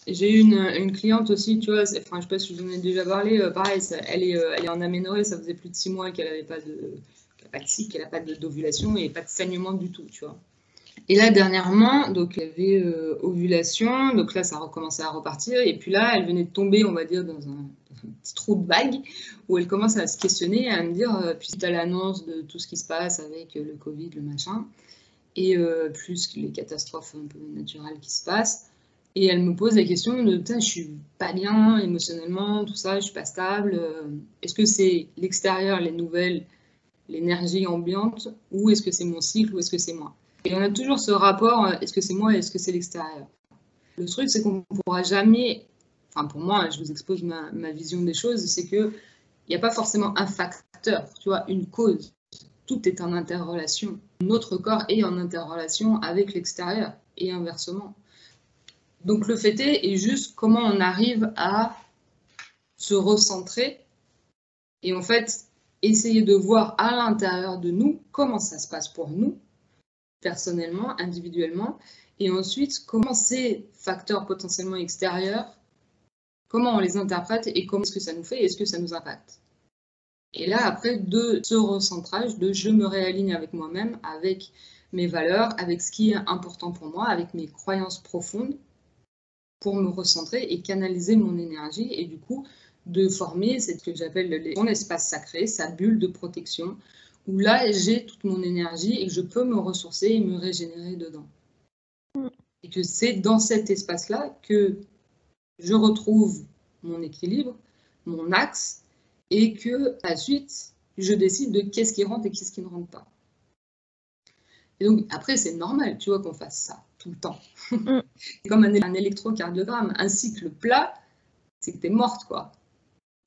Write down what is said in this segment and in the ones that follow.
J'ai eu une cliente aussi, tu vois, enfin, je sais pas si je vous en ai déjà parlé, pareil, elle est en aménorrhée, ça faisait plus de 6 mois qu'elle n'avait pas de cycle, qu'elle n'a pas d'ovulation et pas de saignement du tout, tu vois. Et là, dernièrement, donc, elle avait ovulation, donc là, ça recommençait à repartir, et puis là, elle venait de tomber, on va dire, dans un petit trou de vague, où elle commence à se questionner, à me dire, puis suite à l'annonce de tout ce qui se passe avec le Covid, le machin, et plus les catastrophes un peu naturelles qui se passent, et elle me pose la question de, putain, je suis pas bien émotionnellement, tout ça, je suis pas stable, est-ce que c'est l'extérieur, les nouvelles, l'énergie ambiante, ou est-ce que c'est mon cycle, ou est-ce que c'est moi? Et on a toujours ce rapport, est-ce que c'est moi, est-ce que c'est l'extérieur? Le truc, c'est qu'on ne pourra jamais, enfin pour moi, je vous expose ma vision des choses, c'est qu'il n'y a pas forcément un facteur, tu vois, une cause. Tout est en interrelation. Notre corps est en interrelation avec l'extérieur, et inversement. Donc le fait est juste comment on arrive à se recentrer et en fait essayer de voir à l'intérieur de nous comment ça se passe pour nous, personnellement, individuellement, et ensuite comment ces facteurs potentiellement extérieurs, comment on les interprète et comment est-ce que ça nous fait et est-ce que ça nous impacte. Et là, après, de ce recentrage, de je me réaligne avec moi-même, avec mes valeurs, avec ce qui est important pour moi, avec mes croyances profondes, pour me recentrer et canaliser mon énergie et du coup de former ce que j'appelle mon espace sacré, sa bulle de protection, où là j'ai toute mon énergie et je peux me ressourcer et me régénérer dedans. Et que c'est dans cet espace-là que je retrouve mon équilibre, mon axe, et que à la suite, je décide de qu'est-ce qui rentre et qu'est-ce qui ne rentre pas. Et donc après, c'est normal, tu vois, qu'on fasse ça tout le temps. C'est comme un électrocardiogramme, un cycle plat, c'est que t'es morte, quoi.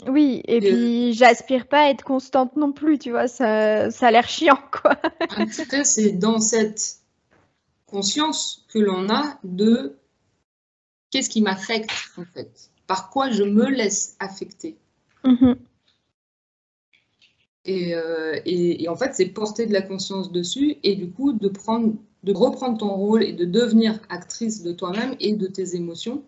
Oui, et puis j'aspire pas à être constante non plus, tu vois, ça a l'air chiant, quoi. Après, c'est dans cette conscience que l'on a de qu'est-ce qui m'affecte, en fait. Par quoi je me laisse affecter. Et en fait, c'est porter de la conscience dessus et du coup, de reprendre ton rôle et de devenir actrice de toi-même et de tes émotions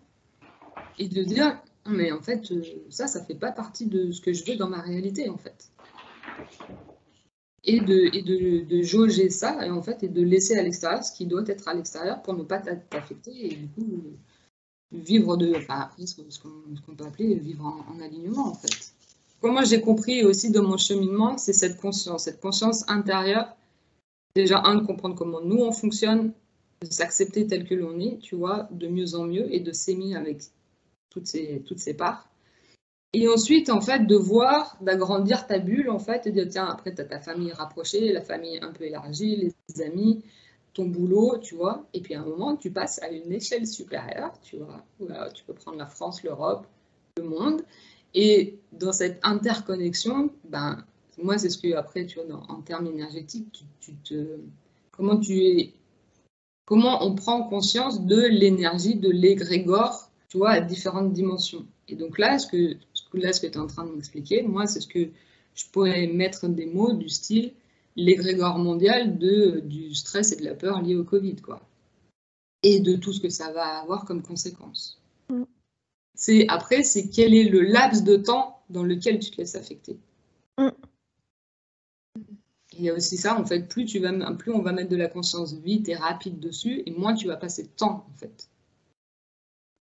et de dire, mais en fait, ça fait pas partie de ce que je veux dans ma réalité, en fait. Et de jauger ça et en fait et de laisser à l'extérieur ce qui doit être à l'extérieur pour ne pas t'affecter et du coup vivre après ce qu'on peut appeler vivre en alignement en fait. Comme moi j'ai compris aussi dans mon cheminement, c'est cette conscience intérieure, déjà de comprendre comment nous on fonctionne, de s'accepter tel que l'on est, tu vois, de mieux en mieux et de s'aimer avec toutes ces parts. Et ensuite, en fait, de voir, d'agrandir ta bulle, en fait, et de dire, tiens, après, tu as ta famille rapprochée, la famille un peu élargie, les amis, ton boulot, tu vois. Et puis, à un moment, tu passes à une échelle supérieure, tu vois. Où, tu peux prendre la France, l'Europe, le monde. Et dans cette interconnexion, ben, moi, c'est ce que, après, tu vois, en termes énergétiques, comment on prend conscience de l'énergie, de l'égrégore, tu vois, à différentes dimensions. Et donc là, ce que tu es en train de m'expliquer, moi, c'est ce que je pourrais mettre des mots du style l'égrégore mondial du stress et de la peur liés au Covid, quoi. Et de tout ce que ça va avoir comme conséquence. Après, c'est quel est le laps de temps dans lequel tu te laisses affecter. Il y a aussi ça, en fait, plus on va mettre de la conscience vite et rapide dessus, et moins tu vas passer de temps, en fait.